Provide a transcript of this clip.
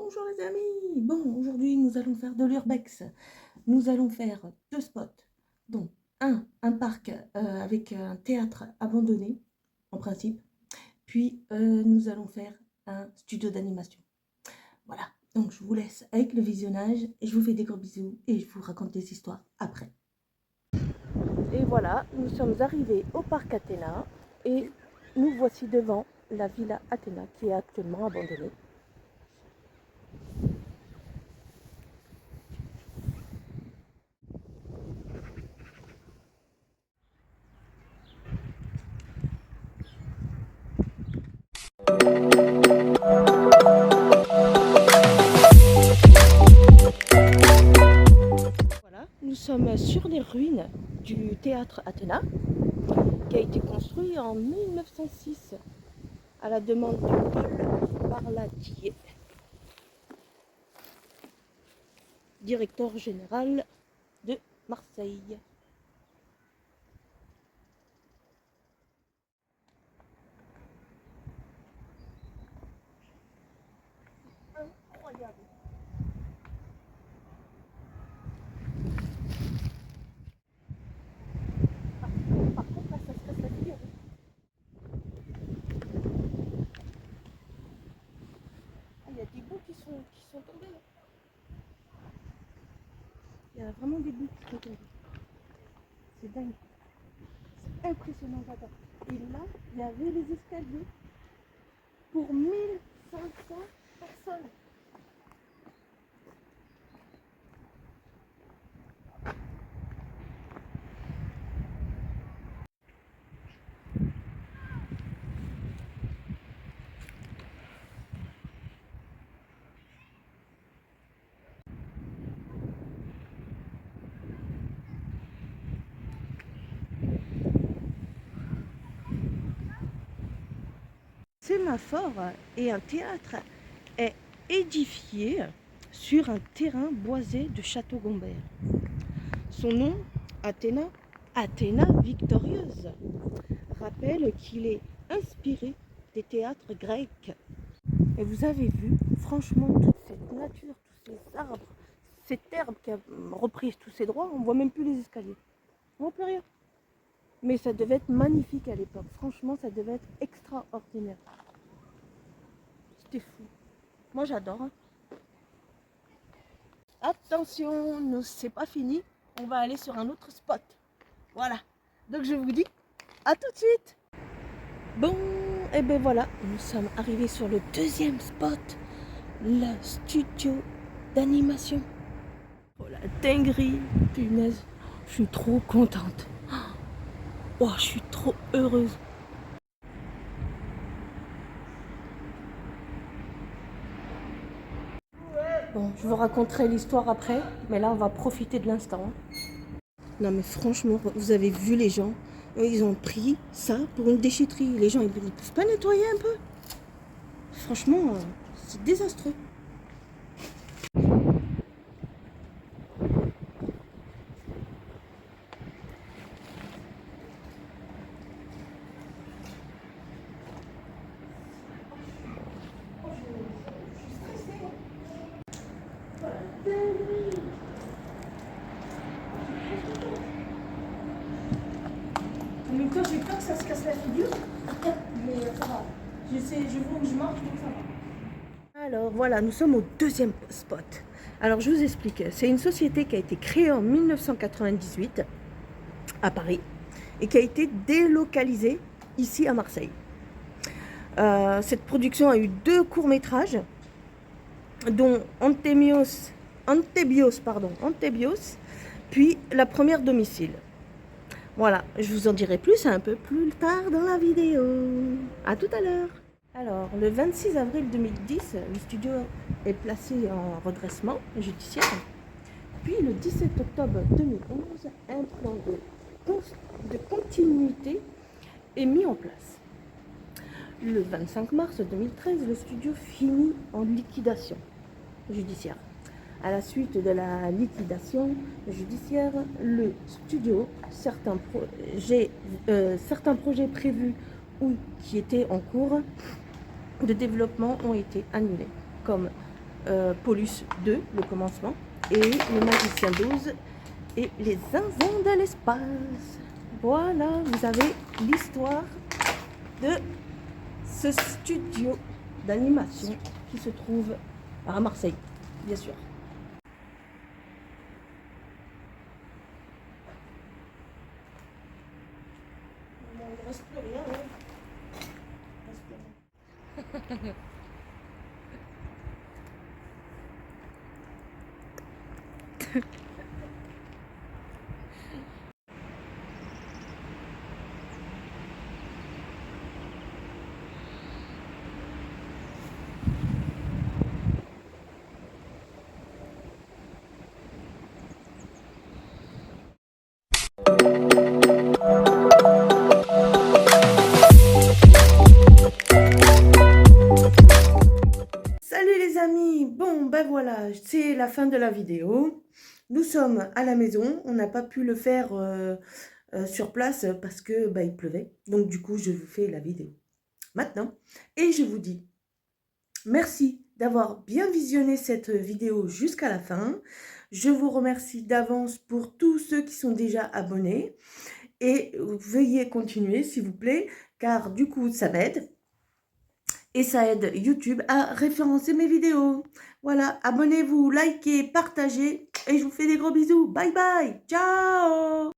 Bonjour les amis. Bon, aujourd'hui nous allons faire de l'urbex. Nous allons faire deux spots. Donc un parc avec un théâtre abandonné en principe. Puis nous allons faire un studio d'animation. Voilà. Donc je vous laisse avec le visionnage et je vous fais des gros bisous et je vous raconte des histoires après. Et voilà, nous sommes arrivés au parc Athéna et nous voici devant la villa Athéna qui est actuellement abandonnée. Voilà, nous sommes sur les ruines du théâtre Athéna qui a été construit en 1906 à la demande de Paul Barlatier, directeur général de Marseille. Incroyable. Par contre, là, ça se casse la figure. Ah, il y a des bouts qui sont tombés. Là. Il y a vraiment des bouts qui sont tombés. C'est dingue. C'est impressionnant, j'adore. Et là, il y avait les escaliers pour 1500 personnes. Sémaphore et un théâtre est édifié sur un terrain boisé de Château-Gombert. Son nom, Athéna, Athéna victorieuse, rappelle qu'il est inspiré des théâtres grecs. Et vous avez vu, franchement, toute cette nature, tous ces arbres, cette herbe qui a repris tous ses droits, on ne voit même plus les escaliers. On ne voit plus rien. Mais ça devait être magnifique à l'époque. Franchement, ça devait être extraordinaire. C'était fou. Moi, j'adore. Hein. Attention, c'est pas fini. On va aller sur un autre spot. Voilà. Donc, je vous dis à tout de suite. Bon, et ben voilà. Nous sommes arrivés sur le deuxième spot. Le studio d'animation. Oh, la dinguerie. Punaise. Je suis trop contente. Oh, je suis trop heureuse. Bon, je vous raconterai l'histoire après, mais là, on va profiter de l'instant. Non, mais franchement, vous avez vu les gens, ils ont pris ça pour une déchetterie. Les gens, ils ne peuvent pas nettoyer un peu. Franchement, c'est désastreux. En même temps, j'ai peur que ça se casse la figure. Mais ça va. Je vois où je marche, donc ça va. Alors voilà, nous sommes au deuxième spot. Alors je vous explique. C'est une société qui a été créée en 1998 à Paris et qui a été délocalisée ici à Marseille. Cette production a eu 2 courts-métrages, dont Antébios, puis La première domicile. Voilà, je vous en dirai plus un peu plus tard dans la vidéo. A tout à l'heure. Alors, le 26 avril 2010, le studio est placé en redressement judiciaire. Puis, le 17 octobre 2011, un plan de continuité est mis en place. Le 25 mars 2013, le studio finit en liquidation judiciaire. À la suite de la liquidation judiciaire, le studio, certains projets prévus ou qui étaient en cours de développement ont été annulés, comme Paulus 2, le commencement, et le Magicien 12 et les zinzins de l'espace. Voilà, vous avez l'histoire de ce studio d'animation qui se trouve à Marseille, bien sûr. Il ne reste plus rien, hein. Il reste plus rien. Salut les amis, bon ben voilà, c'est la fin de la vidéo. Nous sommes à la maison, on n'a pas pu le faire sur place parce que il pleuvait. Donc du coup, je vous fais la vidéo maintenant et je vous dis merci d'avoir bien visionné cette vidéo jusqu'à la fin. Je vous remercie d'avance pour tous ceux qui sont déjà abonnés et veuillez continuer s'il vous plaît, car du coup ça m'aide. Et ça aide YouTube à référencer mes vidéos. Voilà, abonnez-vous, likez, partagez et je vous fais des gros bisous. Bye bye, ciao!